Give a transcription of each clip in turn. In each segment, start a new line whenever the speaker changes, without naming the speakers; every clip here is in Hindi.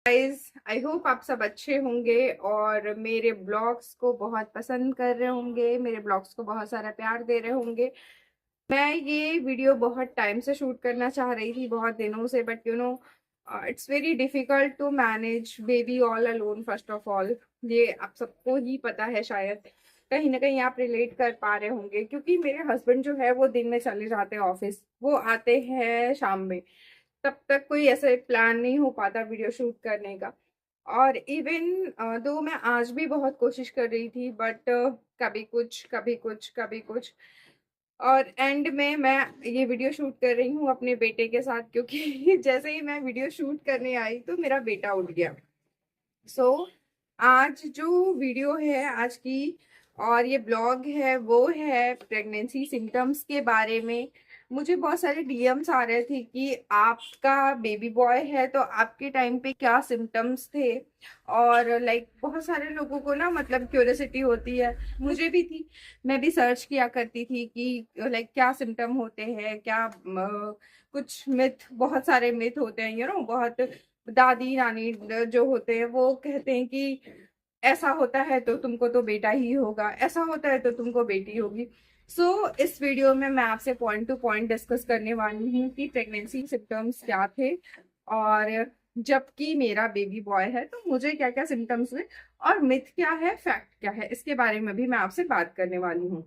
गाइस, आई होप आप सब अच्छे होंगे और मेरे ब्लॉग्स को बहुत पसंद कर रहे होंगे, मेरे ब्लॉग्स को बहुत सारा प्यार दे रहे होंगे। मैं ये वीडियो बहुत टाइम से शूट करना चाह रही थी, बहुत दिनों से, but it's very difficult to manage baby all alone. First of all, ये आप सबको ही पता है, शायद कहीं ना कहीं आप रिलेट कर पा रहे होंगे, क्योंकि मेरे हस्बैंड जो है वो दिन में चले जाते हैं ऑफिस, वो आते हैं शाम में। तब तक कोई ऐसे प्लान नहीं हो पाता वीडियो शूट करने का। और इवन दो मैं आज भी बहुत कोशिश कर रही थी, बट कभी कुछ कभी कुछ कभी कुछ, और एंड में मैं ये वीडियो शूट कर रही हूँ अपने बेटे के साथ, क्योंकि जैसे ही मैं वीडियो शूट करने आई तो मेरा बेटा उठ गया। सो आज जो वीडियो है आज की, और ये ब्लॉग है, वो है प्रेगनेंसी सिम्टम्स के बारे में। मुझे बहुत सारे डीएम्स आ रहे थे कि आपका बेबी बॉय है तो आपके टाइम पे क्या सिम्टम्स थे। और लाइक बहुत सारे लोगों को ना, मतलब क्यूरियोसिटी होती है, मुझे भी थी। मैं भी सर्च किया करती थी कि लाइक क्या सिम्टम होते हैं, क्या कुछ मिथ, बहुत सारे मिथ होते हैं, बहुत दादी नानी जो होते हैं वो कहते हैं कि ऐसा होता है तो तुमको तो बेटा ही होगा, ऐसा होता है तो तुमको बेटी होगी। इस वीडियो में मैं आपसे पॉइंट टू पॉइंट डिस्कस करने वाली हूँ कि प्रेगनेंसी सिम्टम्स क्या थे, और जबकि मेरा बेबी बॉय है तो मुझे क्या क्या सिम्टम्स हुए, और मिथ क्या है, फैक्ट क्या है, इसके बारे में भी मैं आपसे बात करने वाली हूँ।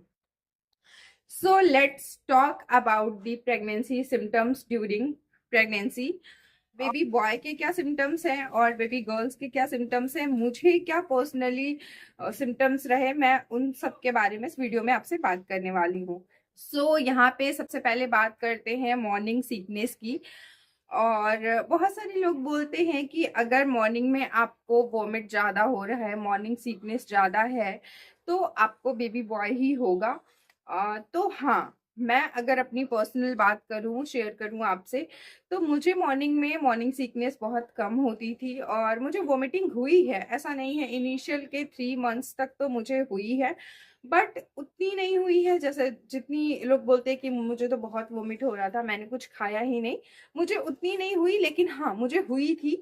So let's talk about the pregnancy symptoms during pregnancy. Baby boy के क्या सिम्टम्स हैं और बेबी गर्ल्स के क्या सिम्टम्स हैं, मुझे क्या पर्सनली सिम्टम्स रहे, मैं उन सब के बारे में इस वीडियो में आपसे बात करने वाली हूँ। यहाँ पे सबसे पहले बात करते हैं मॉर्निंग सीकनेस की। और बहुत सारे लोग बोलते हैं कि अगर मॉर्निंग में आपको वॉमिट ज़्यादा हो रहा है, मॉर्निंग सीकनेस ज़्यादा है, तो आपको बेबी बॉय ही होगा। तो हाँ, मैं अगर अपनी पर्सनल बात करूँ, शेयर करूँ आपसे, तो मुझे मॉर्निंग में मॉर्निंग सीकनेस बहुत कम होती थी और मुझे वोमिटिंग हुई है, ऐसा नहीं है। इनिशियल के 3 मंथ्स तक तो मुझे हुई है, बट उतनी नहीं हुई है जैसे जितनी लोग बोलते हैं कि मुझे तो बहुत वोमिट हो रहा था, मैंने कुछ खाया ही नहीं। मुझे उतनी नहीं हुई, लेकिन हाँ मुझे हुई थी।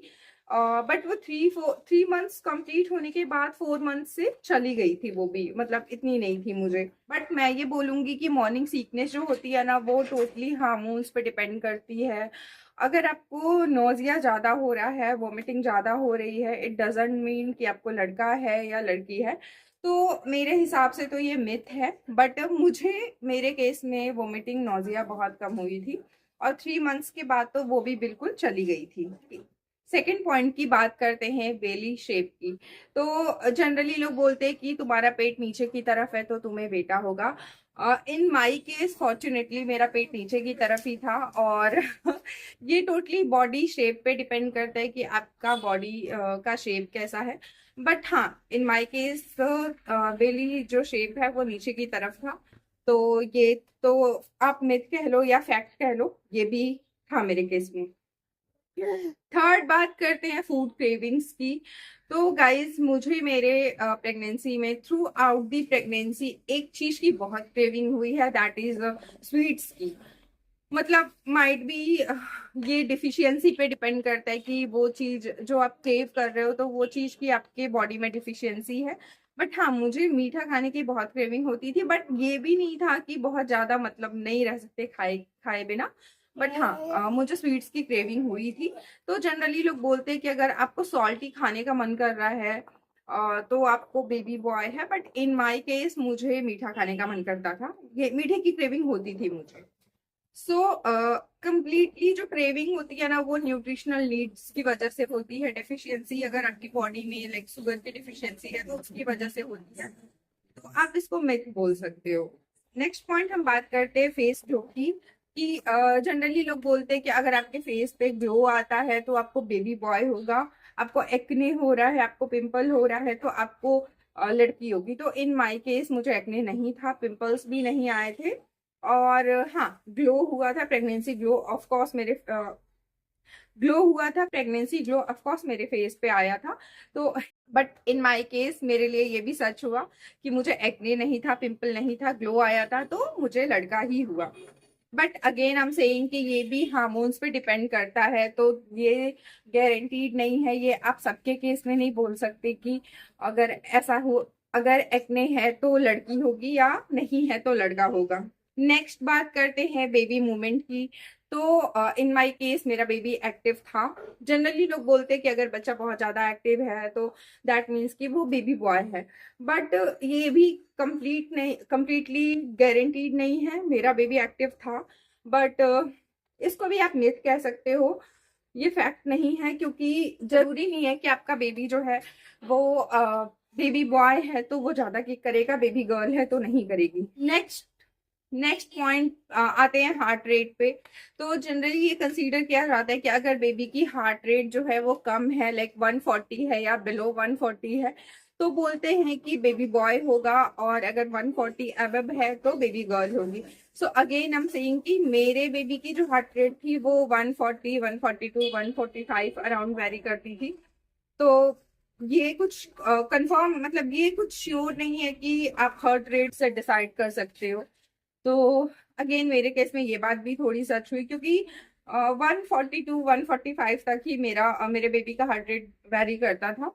बट वो 3 मंथ्स कंप्लीट होने के बाद 4 मंथ से चली गई थी वो भी, मतलब इतनी नहीं थी मुझे। बट मैं ये बोलूंगी कि मॉर्निंग सीकनेस जो होती है ना, वो टोटली हार्मोन्स पे डिपेंड करती है। अगर आपको नोजिया ज्यादा हो रहा है, वॉमिटिंग ज्यादा हो रही है, इट डजेंट मीन कि आपको लड़का है या लड़की है। तो मेरे हिसाब से तो ये मिथ है, बट मुझे मेरे केस में वॉमिटिंग नोजिया बहुत कम हुई थी, और 3 मंथ्स के बाद तो वो भी बिल्कुल चली गई थी। सेकेंड पॉइंट की बात करते हैं, बेली शेप की। तो जनरली लोग बोलते हैं कि तुम्हारा पेट नीचे की तरफ है तो तुम्हें बेटा होगा। इन माई केस फॉर्चुनेटली मेरा पेट नीचे की तरफ ही था, और ये टोटली बॉडी शेप पे डिपेंड करता है कि आपका बॉडी का शेप कैसा है। बट हाँ, इन माई केस बेली जो शेप है वो नीचे की तरफ था। तो ये तो आप मिथ कह लो या फैक्ट कह लो, ये भी था मेरे केस में। थर्ड बात करते हैं फूड क्रेविंग्स की। तो गाइज, मुझे मेरे प्रेगनेंसी में, थ्रू आउट दी प्रेगनेंसी, एक चीज की बहुत क्रेविंग हुई है, दैट इज स्वीट्स की। मतलब माइट बी ये डिफिशियंसी पे डिपेंड करता है कि वो चीज जो आप क्रेव कर रहे हो, तो वो चीज की आपके बॉडी में डिफिशियंसी है। बट हाँ, मुझे मीठा खाने की बहुत क्रेविंग होती थी, बट ये भी नहीं था कि बहुत ज्यादा, मतलब नहीं रह सकते खाए खाए बिना। बट हाँ, मुझे स्वीट्स की क्रेविंग हुई थी। तो जनरली लोग बोलते हैं कि अगर आपको सॉल्टी खाने का मन कर रहा है तो आपको बेबी बॉय है, बट इन माय केस मुझे मीठा खाने का मन करता था, ये मीठे की क्रेविंग होती थी मुझे। कंप्लीटली जो क्रेविंग होती है ना, वो न्यूट्रिशनल नीड्स की वजह से होती है। डेफिशिएंसी अगर आपकी बॉडी में लाइक शुगर की डिफिशियंसी है तो उसकी वजह से होती है, तो आप इसको मिथ बोल सकते हो। नेक्स्ट पॉइंट हम बात करते हैं फेस ग्लो की। कि जनरली लोग बोलते हैं कि अगर आपके फेस पे ग्लो आता है तो आपको बेबी बॉय होगा, आपको एक्ने हो रहा है, आपको पिंपल हो रहा है तो आपको लड़की होगी। तो इन माय केस मुझे एक्ने नहीं था, पिंपल्स भी नहीं आए थे, और हाँ, ग्लो हुआ था, प्रेगनेंसी ग्लो ऑफ कोर्स मेरे ग्लो हुआ था, प्रेगनेंसी ग्लो ऑफ कोर्स मेरे फेस पे आया था। तो बट इन माय केस मेरे लिए ये भी सच हुआ कि मुझे एक्ने नहीं था, पिंपल नहीं था, ग्लो आया था, तो मुझे लड़का ही हुआ। बट अगेन हम सेइंग कि ये भी हार्मोन्स पे डिपेंड करता है, तो ये गारंटीड नहीं है, ये आप सबके केस में नहीं बोल सकते कि अगर ऐसा हो, अगर एक्ने है तो लड़की होगी या नहीं है तो लड़का होगा। नेक्स्ट बात करते हैं बेबी मूवमेंट की। तो इन माय केस मेरा बेबी एक्टिव था। जनरली लोग बोलते हैं कि अगर बच्चा बहुत ज्यादा एक्टिव है तो दैट मीन्स कि वो बेबी बॉय है, बट ये भी कंप्लीटली गारंटीड नहीं है। मेरा बेबी एक्टिव था, बट इसको भी आप मिथ कह सकते हो, ये फैक्ट नहीं है, क्योंकि जरूरी नहीं है कि आपका बेबी जो है वो बेबी बॉय है तो वो ज्यादा किक करेगा, बेबी गर्ल है तो नहीं करेगी। नेक्स्ट पॉइंट आते हैं हार्ट रेट पे। तो जनरली ये कंसीडर किया जाता है कि अगर बेबी की हार्ट रेट जो है वो कम है, लाइक 140 है या बिलो 140 है, तो बोलते हैं कि बेबी बॉय होगा, और अगर 140 अबव है तो बेबी गर्ल होगी। सो अगेन हम सेइंग कि मेरे बेबी की जो हार्ट रेट थी वो 140, 142, 145 अराउंड वेरी करती थी। तो ये कुछ कंफर्म मतलब ये कुछ श्योर नहीं है कि आप हार्ट रेट से डिसाइड कर सकते हो। तो अगेन मेरे केस में ये बात भी थोड़ी सच हुई, क्योंकि 142 145 तक ही मेरे बेबी का हार्ट रेट वेरी करता था।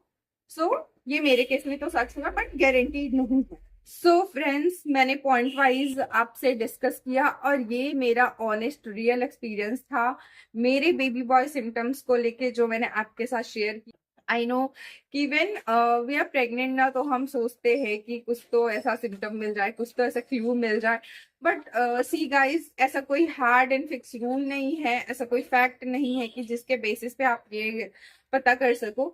सो ये मेरे केस में तो सच हुआ, बट गारंटीड नहीं है। सो फ्रेंड्स, मैंने पॉइंट वाइज आपसे डिस्कस किया, और ये मेरा ऑनेस्ट रियल एक्सपीरियंस था मेरे बेबी बॉय सिम्टम्स को लेके जो मैंने आपके साथ शेयर किया। आई नो कि व्हेन वी आर प्रेग्नेंट ना, तो हम सोचते हैं कि कुछ तो ऐसा सिम्टम मिल जाए, कुछ तो ऐसा क्लू मिल जाए, बट सी गाइस, ऐसा कोई हार्ड एंड फिक्स रूल नहीं है, ऐसा कोई फैक्ट नहीं है कि जिसके बेसिस पे आप ये पता कर सको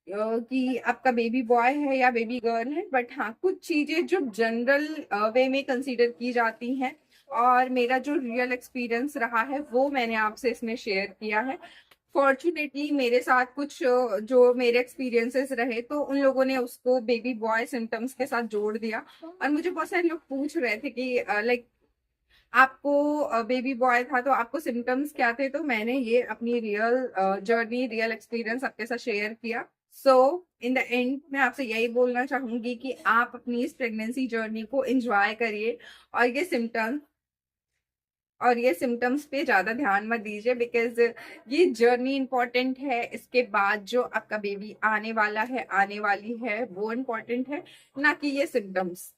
कि आपका बेबी बॉय है या बेबी गर्ल है। बट हाँ, कुछ चीजें जो जनरल वे में कंसीडर की जाती हैं, और मेरा जो रियल एक्सपीरियंस रहा है वो मैंने आपसे इसमें शेयर किया है। फॉर्चुनेटली मेरे साथ कुछ जो मेरे एक्सपीरियंसेस रहे, तो उन लोगों ने उसको बेबी बॉय सिम्टम्स के साथ जोड़ दिया। और मुझे बहुत सारे लोग पूछ रहे थे कि लाइक आपको बेबी बॉय था तो आपको सिम्टम्स क्या थे, तो मैंने ये अपनी रियल जर्नी, रियल एक्सपीरियंस आपके साथ शेयर किया। सो इन द एंड मैं आपसे यही बोलना चाहूंगी कि आप अपनी इस प्रेगनेंसी जर्नी को एंजॉय करिए, और ये सिम्टम्स पे ज्यादा ध्यान मत दीजिए, बिकॉज ये जर्नी इंपॉर्टेंट है। इसके बाद जो आपका बेबी आने वाला है, आने वाली है, वो इम्पोर्टेंट है, ना कि ये सिम्टम्स।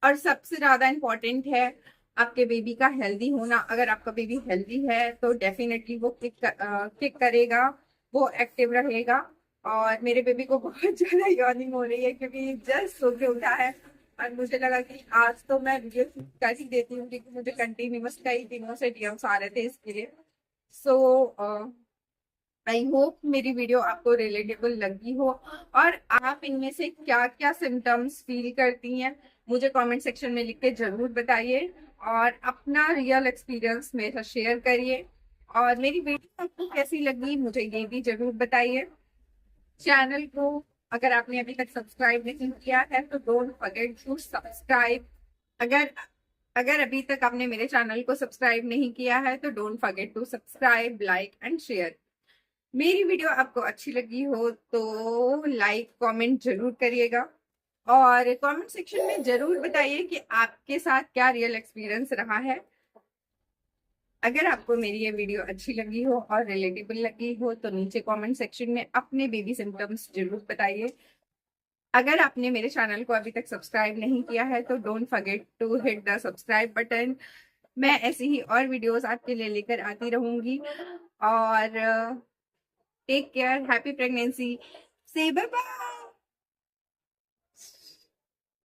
और सबसे ज्यादा इम्पोर्टेंट है आपके बेबी का हेल्दी होना। अगर आपका बेबी हेल्दी है तो डेफिनेटली वो किक करेगा, वो एक्टिव रहेगा। और मेरे बेबी को बहुत ज्यादा यॉर्निंग हो रही है, क्योंकि जस्ट सो के उठा है, और मुझे लगा कि आज तो मैं वीडियो कर ही देती हूँ, क्योंकि मुझे कंटिन्यूअस कई दिनों से डीएम्स आ रहे थे इसके लिए। सो आई होप मेरी वीडियो आपको रिलेटेबल लगी हो, और आप इनमें से क्या क्या सिम्टम्स फील करती हैं मुझे कमेंट सेक्शन में लिख के जरूर बताइए, और अपना रियल एक्सपीरियंस मेरे साथ शेयर करिए। और मेरी वीडियो आपको कैसी लगी मुझे ये भी जरूर बताइए। चैनल को अगर आपने अभी तक सब्सक्राइब नहीं किया है तो डोंट फॉरगेट टू सब्सक्राइब। अगर अगर अभी तक आपने मेरे चैनल को सब्सक्राइब नहीं किया है तो don't forget to subscribe, like and share. मेरी वीडियो आपको अच्छी लगी हो तो लाइक कमेंट जरूर करिएगा, और कमेंट सेक्शन में जरूर बताइए कि आपके साथ क्या रियल एक्सपीरियंस रहा है। अगर आपको मेरी ये वीडियो अच्छी लगी हो और रिलेटेबल लगी हो तो नीचे कमेंट सेक्शन में अपने बेबी सिम्टम्स जरूर बताइए। अगर आपने मेरे चैनल को अभी तक सब्सक्राइब नहीं किया है तो don't forget to hit the subscribe button. मैं ऐसी ही और वीडियोस आपके लिए लेकर आती रहूंगी। और टेक केयर, हैप्पी प्रेगनेंसी, से बाय बाय।